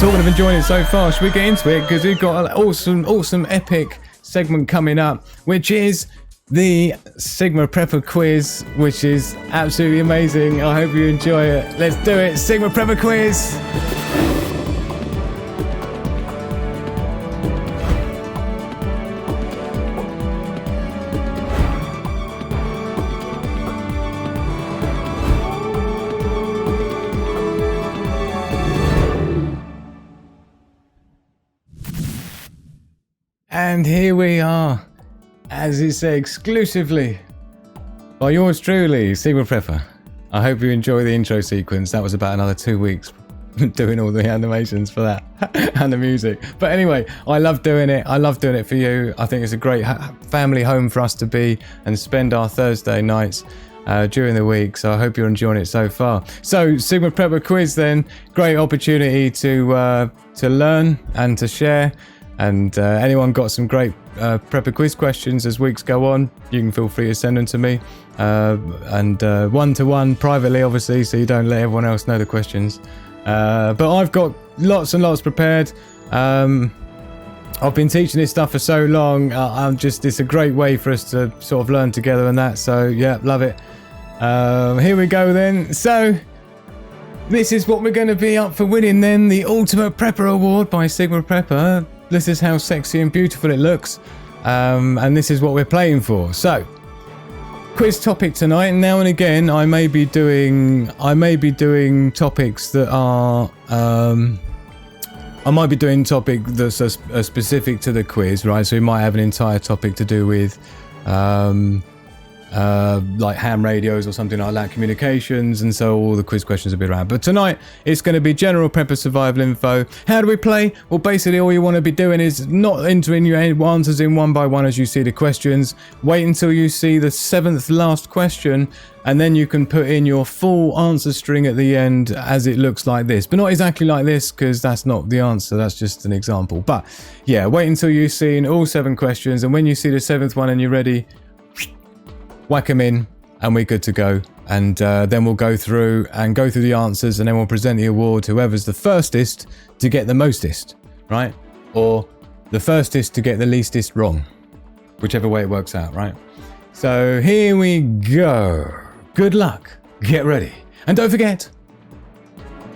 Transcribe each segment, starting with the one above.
Talking of enjoying it so far, should we get into it? Because we've got an awesome, epic segment coming up, which is the Sigma Prepper Quiz, which is absolutely amazing. I hope you enjoy it. Let's do it. Sigma Prepper Quiz. And here we are, as it said, exclusively by yours truly, Sigma Prepper. I hope you enjoy the intro sequence. That was about another 2 weeks doing all the animations for that and the music. But anyway, I love doing it. I love doing it for you. I think it's a great family home for us to be and spend our Thursday nights during the week. So I hope you're enjoying it so far. So Sigma Prepper Quiz then, great opportunity to learn and to share. And anyone got some great Prepper Quiz questions as weeks go on, you can feel free to send them to me. And one-to-one, privately, obviously, so you don't let everyone else know the questions. But I've got lots and lots prepared. I've been teaching this stuff for so long. It's a great way for us to sort of learn together and that. So, yeah, love it. Here we go then. So, this is what we're going to be up for winning then. The Ultimate Prepper Award by Sigma Prepper. This is how sexy and beautiful it looks, and this is what we're playing for. So, quiz topic tonight. Now and again, I may be doing topics that are. I might be doing topic that's specific to the quiz, right? So we might have an entire topic to do with, like ham radios or something like that, communications, and so all the quiz questions will be around. But tonight it's going to be general prepper survival info. How do we play? Well, basically all you want to be doing is not entering your answers in one by one as you see the questions. Wait until you see the 7th last question, and then you can put in your full answer string at the end as it looks like this, but not exactly like this, because that's not the answer, that's just an example. But yeah, wait until you've seen all 7 questions, and when you see the 7th one and you're ready, whack them in and we're good to go. And then we'll go through the answers, and then we'll present the award to whoever's the firstest to get the mostest, right? Or the firstest to get the leastest wrong, whichever way it works out, right? So here we go. Good luck. Get ready. And don't forget,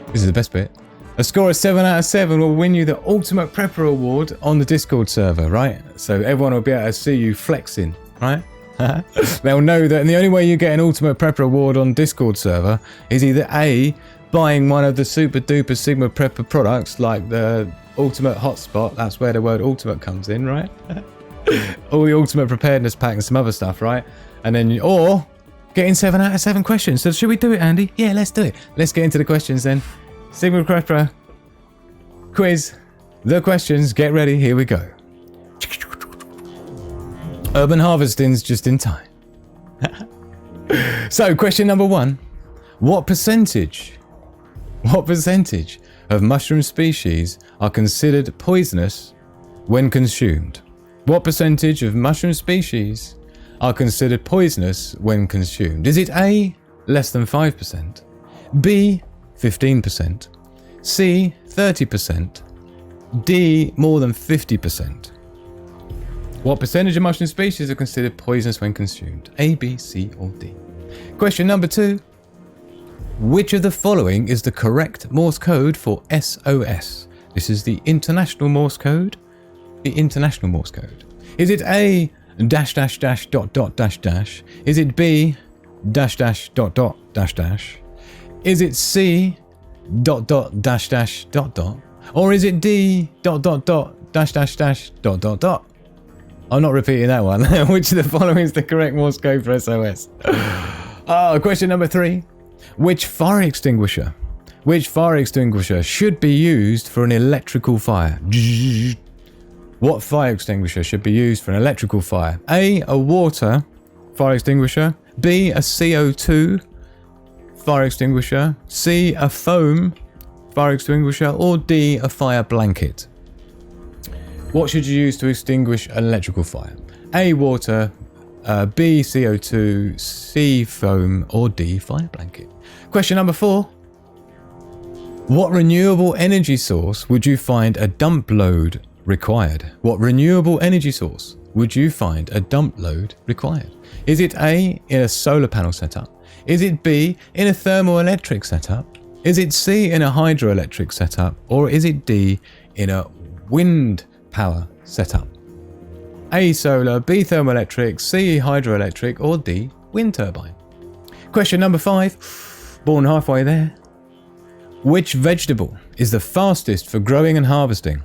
this is the best bit, a score of 7 out of 7 will win you the Ultimate Prepper Award on the Discord server, right? So everyone will be able to see you flexing, right? They'll know that, and the only way you get an Ultimate Prepper Award on Discord server is either A, buying one of the super duper Sigma Prepper products like the Ultimate Hotspot, that's where the word ultimate comes in, right? All the Ultimate Preparedness pack and some other stuff, right? And then, or getting 7 out of 7 questions. So should we do it, Andy? Yeah, let's do it. Let's get into the questions then. Sigma Prepper Quiz, the questions, get ready, here we go. Urban harvesting's just in time. So, question number 1. What percentage of mushroom species are considered poisonous when consumed? What percentage of mushroom species are considered poisonous when consumed? Is it A, less than 5%, B, 15%, C, 30%, D, more than 50%? What percentage of mushroom species are considered poisonous when consumed? A, B, C, or D? Question number 2. Which of the following is the correct Morse code for SOS? This is the International Morse Code. The International Morse Code. Is it A, dash dash dash dot dot dash dash? Is it B, dash dash dot dot dash dash? Is it C, dot dot dash dash dot dot? Or is it D, dot dot dot dash dash dash dot dot dot? I'm not repeating that one. Which of the following is the correct Morse code for SOS? Question number 3. Which fire extinguisher should be used for an electrical fire? What fire extinguisher should be used for an electrical fire? A water fire extinguisher. B, a CO2 fire extinguisher. C, a foam fire extinguisher. Or D, a fire blanket. What should you use to extinguish an electrical fire? A, water, B, CO2, C, foam, or D, fire blanket. Question number 4. What renewable energy source would you find a dump load required? What renewable energy source would you find a dump load required? Is it A, in a solar panel setup? Is it B, in a thermoelectric setup? Is it C, in a hydroelectric setup? Or is it D, in a wind power setup? A, solar, B, thermoelectric, C, hydroelectric, or D, wind turbine? Question number 5, born halfway there. Which vegetable is the fastest for growing and harvesting?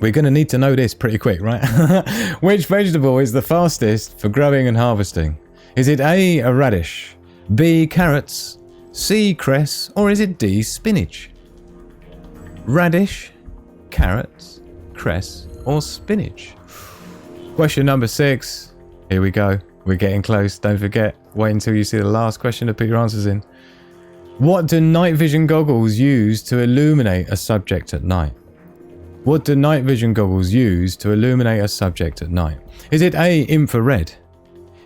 We're going to need to know this pretty quick, right? Which vegetable is the fastest for growing and harvesting? Is it A, a radish, B, carrots, C, cress, or is it D, spinach? Radish, carrots, cress, or spinach? Question number 6. Here we go. We're getting close. Don't forget, wait until you see the last question to put your answers in. What do night vision goggles use to illuminate a subject at night? What do night vision goggles use to illuminate a subject at night? Is it A, infrared?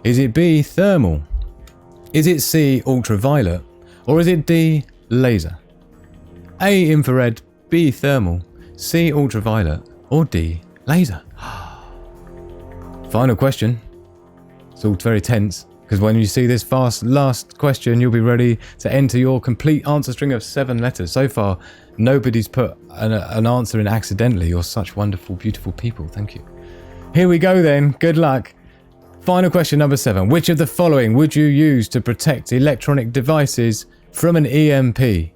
Is it B, thermal? Is it C, ultraviolet? Or is it D, laser? A, infrared, B, thermal, C, ultraviolet, or D, laser? Final question. It's all very tense, because when you see this last question, you'll be ready to enter your complete answer string of 7 letters. So far, nobody's put an answer in accidentally. You're such wonderful, beautiful people. Thank you. Here we go then. Good luck. Final question number 7. Which of the following would you use to protect electronic devices from an EMP?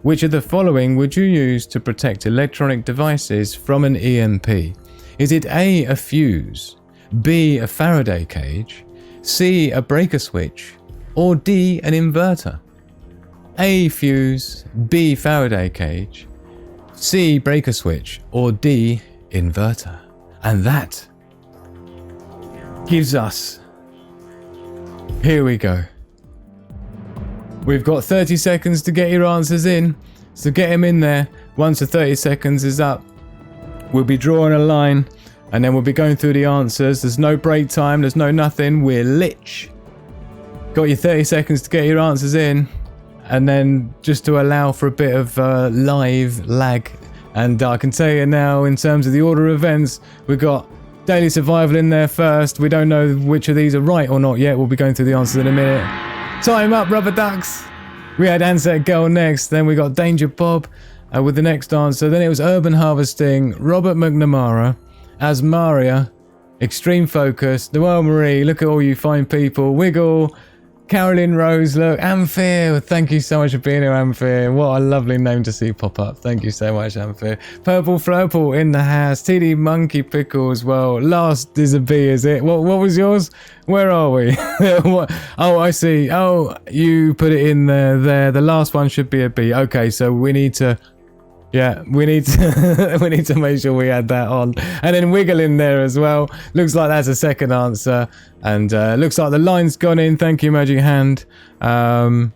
Which of the following would you use to protect electronic devices from an EMP? Is it A, a fuse, B, a Faraday cage, C, a breaker switch, or D, an inverter? A, fuse, B, Faraday cage, C, breaker switch, or D, inverter? And that gives us, here we go. We've got 30 seconds to get your answers in, so get them in there. Once the 30 seconds is up, we'll be drawing a line, and then we'll be going through the answers. There's no break time, there's no nothing, we're lich. Got your 30 seconds to get your answers in, and then just to allow for a bit of live lag. And I can tell you now, in terms of the order of events, we've got Daily Survival in there first. We don't know which of these are right or not yet. We'll be going through the answers in a minute. Time up, rubber ducks. We had Ansett Girl next. Then we got Danger Bob with the next answer. Then it was Urban Harvesting, Robert McNamara, Asmaria, Extreme Focus, Noelle Marie. Look at all you fine people. Wiggle, Carolyn Rose, look, Amphir. Thank you so much for being here, Amphir. What a lovely name to see pop up. Thank you so much, Amphir. Purple Flurple in the house. TD Monkey Pickle as well. Last is a B, is it? What was yours? Where are we? What? Oh, I see. Oh, you put it in there. The last one should be a B. Okay, so we need to... Yeah, we need to make sure we add that on. And then Wiggle in there as well. Looks like that's a second answer. And looks like the line's gone in. Thank you, Magic Hand. And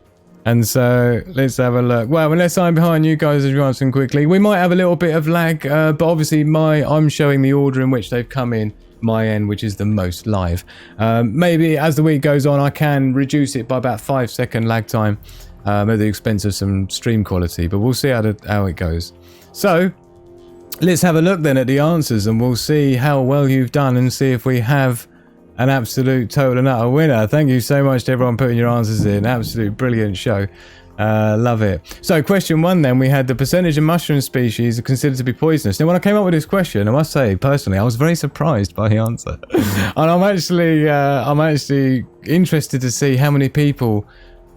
so let's have a look. Well, unless I'm behind you guys as you're answering quickly, we might have a little bit of lag. But obviously I'm showing the order in which they've come in. My end, which is the most live. Maybe as the week goes on, I can reduce it by about 5-second lag time. At the expense of some stream quality, but we'll see how it goes. So let's have a look then at the answers, and we'll see how well you've done and see if we have an absolute total and utter winner. Thank you so much to everyone putting your answers in. Absolute brilliant show. Love it. So question 1 then, we had the percentage of mushroom species are considered to be poisonous. Now when I came up with this question, I must say personally I was very surprised by the answer. And I'm actually interested to see how many people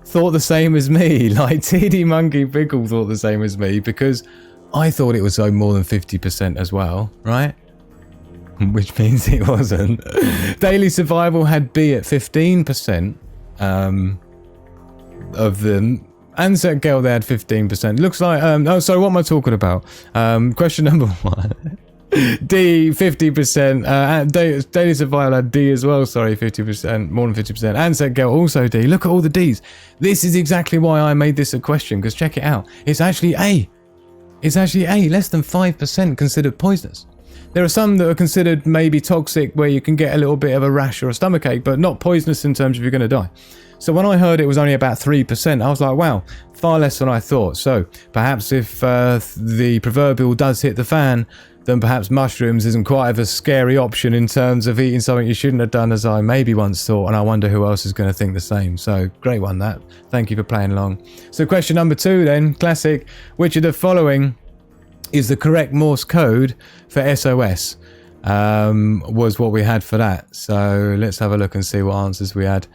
thought the same as me. Like TD Monkey Pickle thought the same as me, because I thought it was more than 50% as well, right? Which means it wasn't. Daily Survival had B at 15% of them. Ansett Girl, they had 15%. Looks like, oh, sorry, what am I talking about? Question number 1. D, 50%. Daily Survival had D as well, sorry, 50%, more than 50%. Ansett Girl also D. Look at all the Ds. This is exactly why I made this a question, because check it out. It's actually A. It's actually A. Less than 5% considered poisonous. There are some that are considered maybe toxic, where you can get a little bit of a rash or a stomachache, but not poisonous in terms of you're going to die. So when I heard it was only about 3%, I was like, wow, far less than I thought. So perhaps if the proverbial does hit the fan, then perhaps mushrooms isn't quite of a scary option in terms of eating something you shouldn't have done, as I maybe once thought, and I wonder who else is going to think the same. So great one, that. Thank you for playing along. So question number 2 then, classic. Which of the following is the correct Morse code for SOS? Was what we had for that. So let's have a look and see what answers we had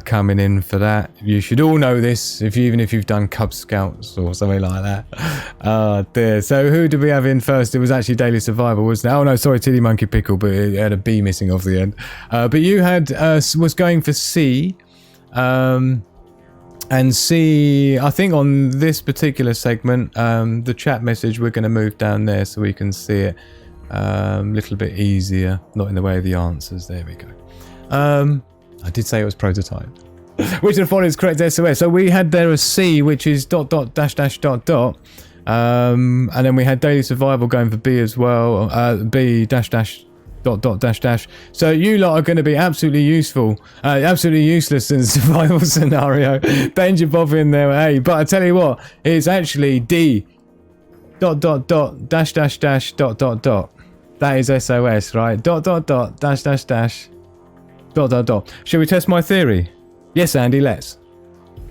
coming in for that. You should all know this, even if you've done Cub Scouts or something like that. Oh dear. So who did we have in first? It was actually Daily Survival, wasn't it? Oh no, sorry, Tiddy Monkey Pickle, but it had a B missing off the end. But you had was going for C. And C, I think on this particular segment, the chat message, we're going to move down there so we can see it a little bit easier, not in the way of the answers. There we go. I did say it was prototype. Which of the following is correct SOS? So we had there a C, which is ... And then we had Daily Survival going for B as well. B ... So you lot are going to be absolutely useful, absolutely useless in survival scenario. Danger Bob in there, A. But I tell you what, it's actually D ... That is SOS, right? ... Shall we test my theory? Yes, Andy, let's.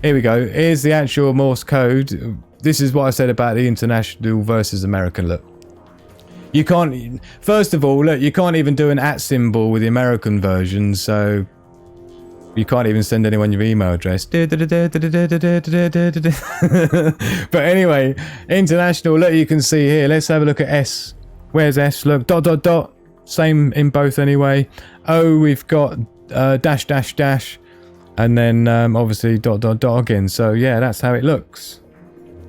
Here we go. Here's the actual Morse code. This is what I said about the international versus American. Look. You can't... First of all, look, you can't even do an @ symbol with the American version, so... You can't even send anyone your email address. But anyway, international, look, you can see here. Let's have a look at S. Where's S? Look, ... Same in both anyway. O, we've got .. And then obviously ... again. So yeah, that's how it looks.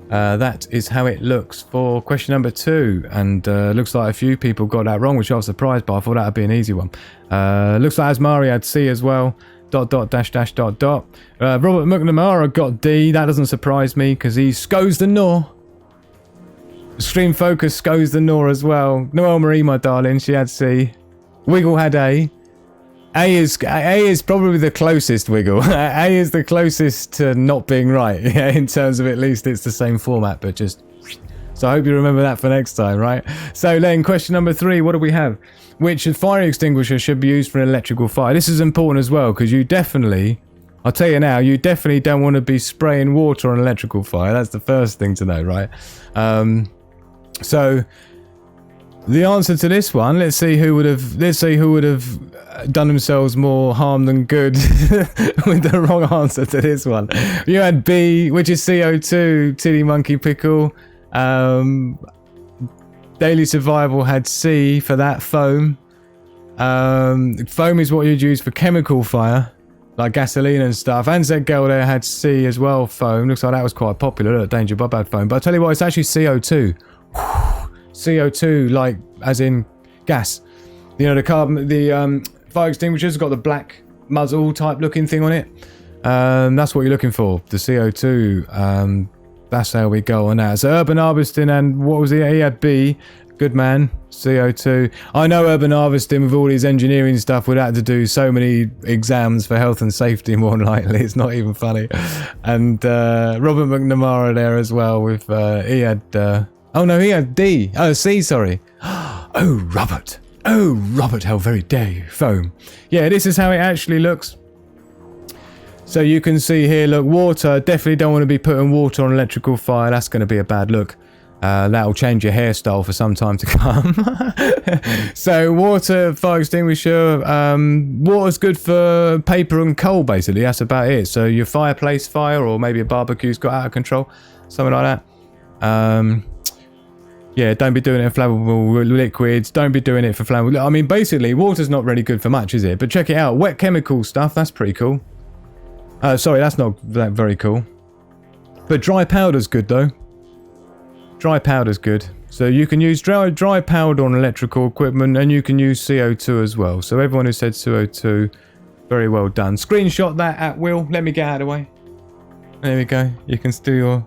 That is how it looks for question number 2. And looks like a few people got that wrong, which I was surprised by. I thought that would be an easy one. Looks like Asmari had C as well. ... Robert McNamara got D. That doesn't surprise me because he scoes the gnaw. Stream Focus scoes the gnaw as well. Noelle Marie, my darling, she had C. Wiggle had A. A is probably the closest, Wiggle. A is the closest to not being right. Yeah, in terms of at least it's the same format, but just... So I hope you remember that for next time, right? So then question number 3, what do we have? Which fire extinguisher should be used for an electrical fire? This is important as well, because you definitely... I'll tell you now, you definitely don't want to be spraying water on electrical fire. That's the first thing to know, right? So the answer to this one, let's see who would have done themselves more harm than good with the wrong answer to this one. You had B, which is CO2, Tiddy Monkey Pickle. Daily Survival had C for that, foam. Foam is what you'd use for chemical fire, like gasoline and stuff. Anzac Girl there had C as well, foam. Looks like that was quite popular. Look, Danger Bob had foam. But I'll tell you what, it's actually CO2. CO2, like, as in gas. You know, the carbon, the fire extinguisher's got the black muzzle type looking thing on it. That's what you're looking for, the CO2. That's how we go on that. So Urban Harvesting, and what was he? He had B. Good man. CO2. I know Urban Harvesting with all his engineering stuff would have to do so many exams for health and safety more than likely. It's not even funny. And Robert McNamara there as well with he had oh no, he had D. Oh, C, sorry. Oh, Robert. Oh, Robert, how very dare you. Foam. Yeah, this is how it actually looks. So you can see here, look, water. Definitely don't want to be putting water on electrical fire. That's going to be a bad look. That'll change your hairstyle for some time to come. So water, fire extinguisher. Water's good for paper and coal, basically. That's about it. So your fireplace fire, or maybe a barbecue's got out of control. Something like that. Yeah, don't be doing it in flammable liquids. Don't be doing it for flammable... I mean, basically, water's not really good for much, is it? But check it out. Wet chemical stuff, that's pretty cool. Sorry, that's not that very cool. But dry powder's good, though. Dry powder's good. So you can use dry powder on electrical equipment, and you can use CO2 as well. So everyone who said CO2, very well done. Screenshot that at will. Let me get out of the way. There we go. You can do your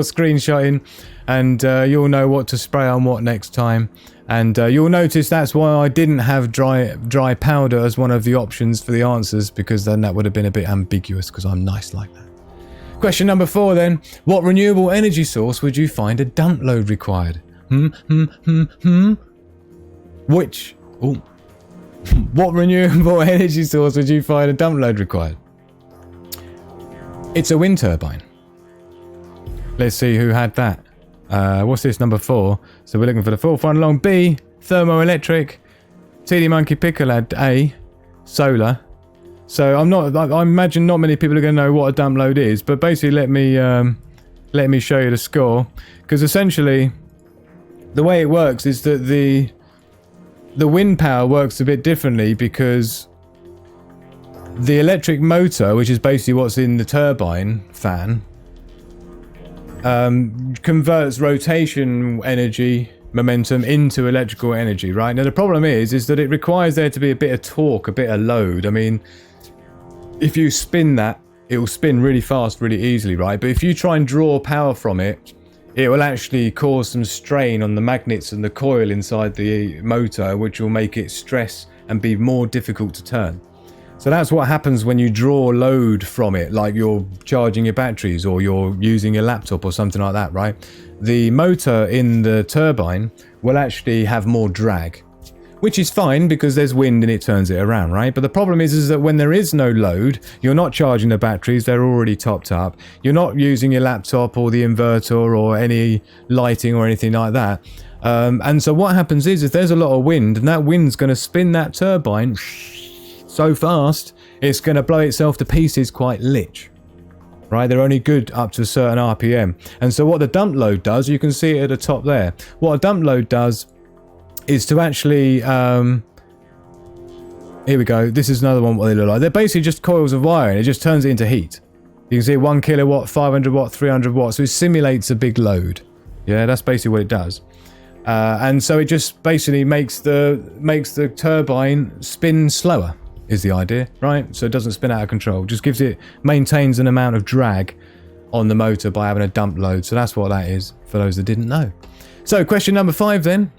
screenshotting, and you'll know what to spray on what next time. And you'll notice that's why I didn't have dry powder as one of the options for the answers, because then that would have been a bit ambiguous, because I'm nice like that. Question number 4 then. What renewable energy source would you find a dump load required? Which? Oh. What renewable energy source would you find a dump load required? It's a wind turbine. Let's see who had that. What's this, number 4? So we're looking for the fourth one along. B, thermoelectric. TD Monkey Pickle had A, solar. So I imagine not many people are going to know what a dump load is, but basically let me show you the score, because essentially the way it works is that the wind power works a bit differently, because the electric motor, which is basically what's in the turbine fan, converts rotation energy momentum into electrical energy, right? Now the problem is that it requires there to be a bit of torque, a bit of load. I mean, if you spin that, it will spin really fast, really easily, right? But if you try and draw power from it, it will actually cause some strain on the magnets and the coil inside the motor, which will make it stress and be more difficult to turn. So that's what happens when you draw load from it, like you're charging your batteries or you're using your laptop or something like that, right? The motor in the turbine will actually have more drag, which is fine because there's wind and it turns it around, right? But the problem is that when there is no load, you're not charging the batteries, they're already topped up. You're not using your laptop or the inverter or any lighting or anything like that. And so what happens is if there's a lot of wind, and that wind's going to spin that turbine so fast, it's going to blow itself to pieces quite lich. Right, they're only good up to a certain RPM. And so what the dump load does, you can see it at the top there. What a dump load does is to actually, here we go, this is another one what they look like. They're basically just coils of wire and it just turns it into heat. You can see 1 kilowatt, 500 watt, 300 watts, so it simulates a big load. Yeah, that's basically what it does. And so it just basically makes the turbine spin slower, is the idea, right? So it doesn't spin out of control, just maintains an amount of drag on the motor by having a dump load. So that's what that is, for those that didn't know. So question number 5 then.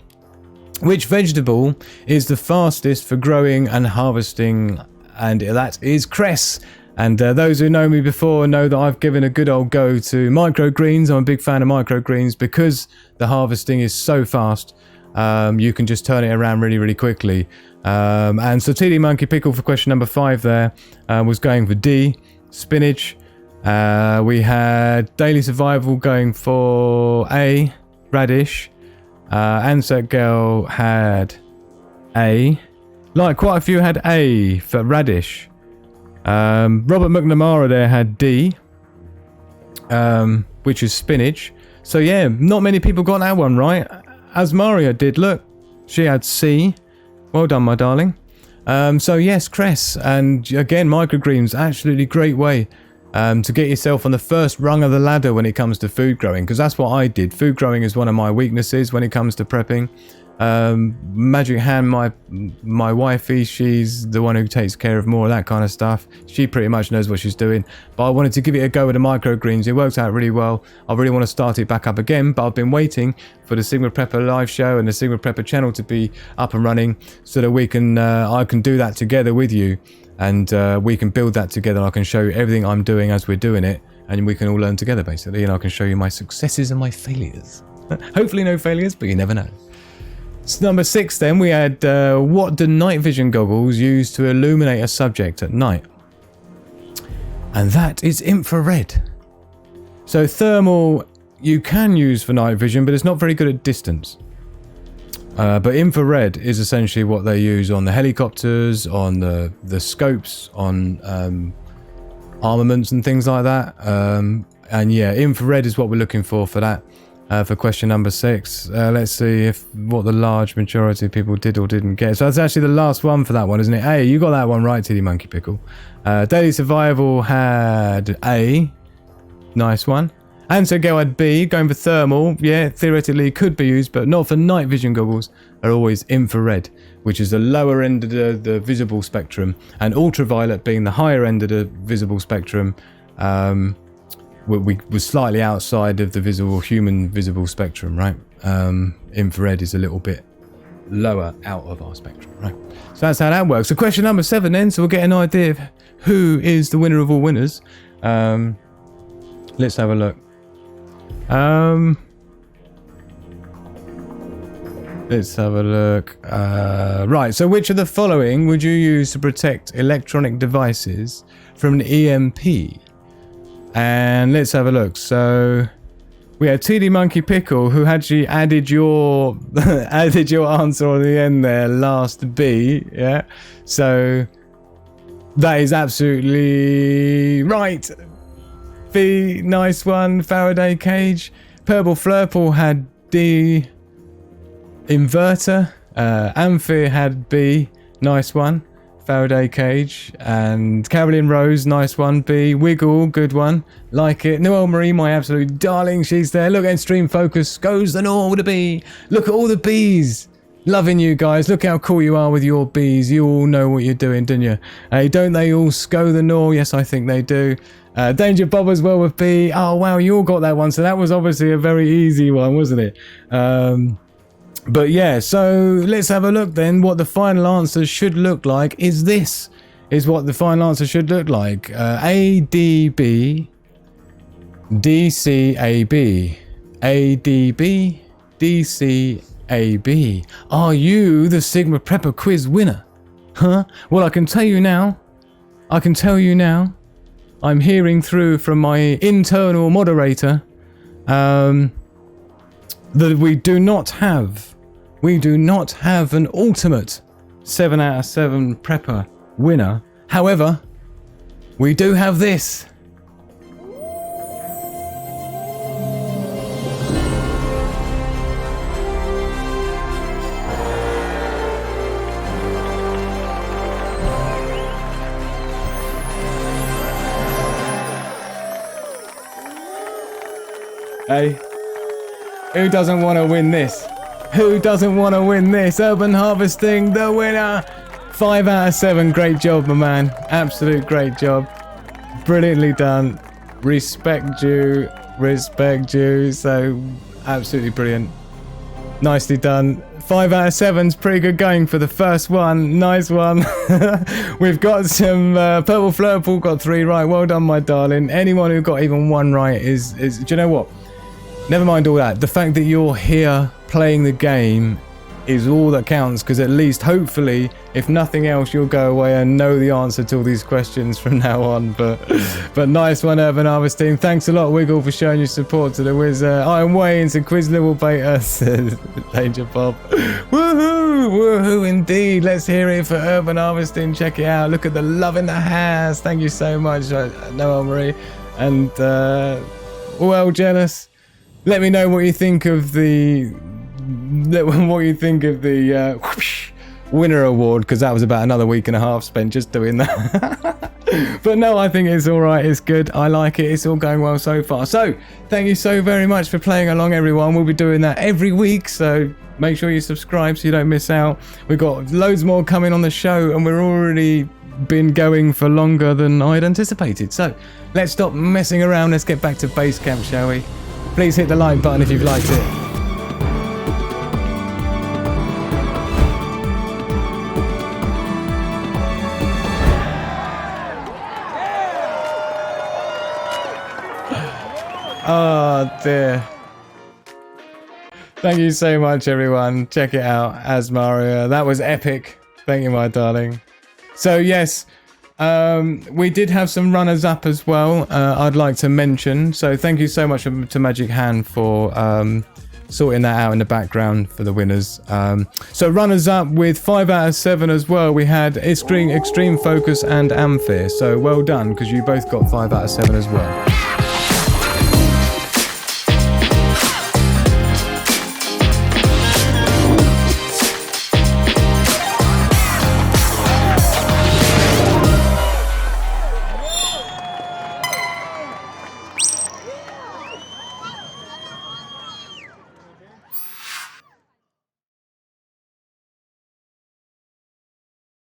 Which vegetable is the fastest for growing and harvesting? And that is cress. And those who know me before know that I've given a good old go to microgreens. I'm a big fan of microgreens because the harvesting is so fast. You can just turn it around really, really quickly. And so TD Monkey Pickle for question number 5 there was going for D, spinach. We had Daily Survival going for A, radish. Ansett Girl had A. Like quite a few had A for radish. Robert McNamara there had D, which is spinach. So yeah, not many people got that one right. As Maria did, look, she had C. Well done, my darling. So yes, cress, and again, microgreens, absolutely great way to get yourself on the first rung of the ladder when it comes to food growing, because that's what I did. Food growing is one of my weaknesses when it comes to prepping. Magic Hand, my wifey, she's the one who takes care of more of that kind of stuff. She pretty much knows what she's doing, but I wanted to give it a go with the microgreens. It worked out really well. I really want to start it back up again, but I've been waiting for the Sigma Prepper live show and the Sigma Prepper channel to be up and running so that we can I can do that together with you, and we can build that together. I can show you everything I'm doing as we're doing it, and we can all learn together basically, and I can show you my successes and my failures. Hopefully no failures, but you never know. So number 6 then, we had what do night vision goggles use to illuminate a subject at night? And that is infrared. So thermal you can use for night vision, but it's not very good at distance. But infrared is essentially what they use on the helicopters, on the scopes, on armaments and things like that. And yeah, infrared is what we're looking for that. For question number 6. Let's see what the large majority of people did or didn't get. So that's actually the last one for that one, isn't it? A, you got that one right, TD Monkey Pickle. Daily Survival had A. Nice one. Ansett Girl had B, going for thermal. Yeah, theoretically could be used, but not for night vision goggles. Are always infrared, which is the lower end of the visible spectrum, and ultraviolet being the higher end of the visible spectrum. We was slightly outside of the human visible spectrum, right? Infrared is a little bit lower out of our spectrum, right? So that's how that works. So question number 7 then, so we'll get an idea of who is the winner of all winners. Let's have a look. Let's have a look. Right, so which of the following would you use to protect electronic devices from an EMP? And let's have a look. So we had TD Monkey Pickle, who actually added your added your answer on the end there, last B. Yeah, so that is absolutely right. B, nice one. Faraday cage. Purple Flurple had D. Inverter. Amphi had B. Nice one. Faraday cage. And Carolyn Rose, nice one. B. Wiggle, good one. Like it. Noelle Marie, my absolute darling, she's there. Look at Extreme Focus. Goes the Nor with a B. Look at all the bees. Loving you guys. Look how cool you are with your bees. You all know what you're doing, don't you? Hey, don't they all sco the Nor? Yes, I think they do. Danger Bob as well with B. Oh, wow, you all got that one. So that was obviously a very easy one, wasn't it? But yeah, so let's have a look then. What the final answer should look like is this. Is what the final answer should look like. ADB, DCAB. ADB, DCAB. Are you the Sigma Prepper quiz winner? Huh? Well, I can tell you now. I'm hearing through from my internal moderator that we do not have an ultimate 7 out of 7 prepper winner. However, we do have this. Hey, who doesn't want to win this? Who doesn't want to win this? Urban Harvesting, the winner. 5 out of 7. Great job, my man. Absolute great job. Brilliantly done. Respect you. So, absolutely brilliant. Nicely done. 5 out of 7's pretty good going for the first one. Nice one. We've got some Purple Flurple got 3 right. Well done, my darling. Anyone who got even 1 right is do you know what? Never mind all that. The fact that you're here playing the game is all that counts, because at least, hopefully, if nothing else, you'll go away and know the answer to all these questions from now on. But nice one, Urban Harvesting. Thanks a lot, Wiggle, for showing your support to the Wizard. I'm Wayne, and Quiz Level Beta, says Danger Bob. Woohoo! Woohoo indeed. Let's hear it for Urban Harvesting. Check it out. Look at the love in the house. Thank you so much, Noelle Marie. And, well, Jealous. Let me know what you think of the winner award, because that was about another week and a half spent just doing that. But no, I think it's all right. It's good. I like it. It's all going well so far. So thank you so very much for playing along, everyone. We'll be doing that every week, so make sure you subscribe so you don't miss out. We've got loads more coming on the show, and we're already been going for longer than I'd anticipated. So let's stop messing around. Let's get back to base camp, shall we? Please hit the like button if you've liked it. Oh dear. Thank you so much, everyone. Check it out, Asmaria. That was epic. Thank you, my darling. So yes, we did have some runners up as well, I'd like to mention. So thank you so much to Magic Hand for sorting that out in the background for the winners. So runners up with 5 out of 7 as well. We had Extreme Focus and Amphi. So well done, because you both got 5 out of 7 as well.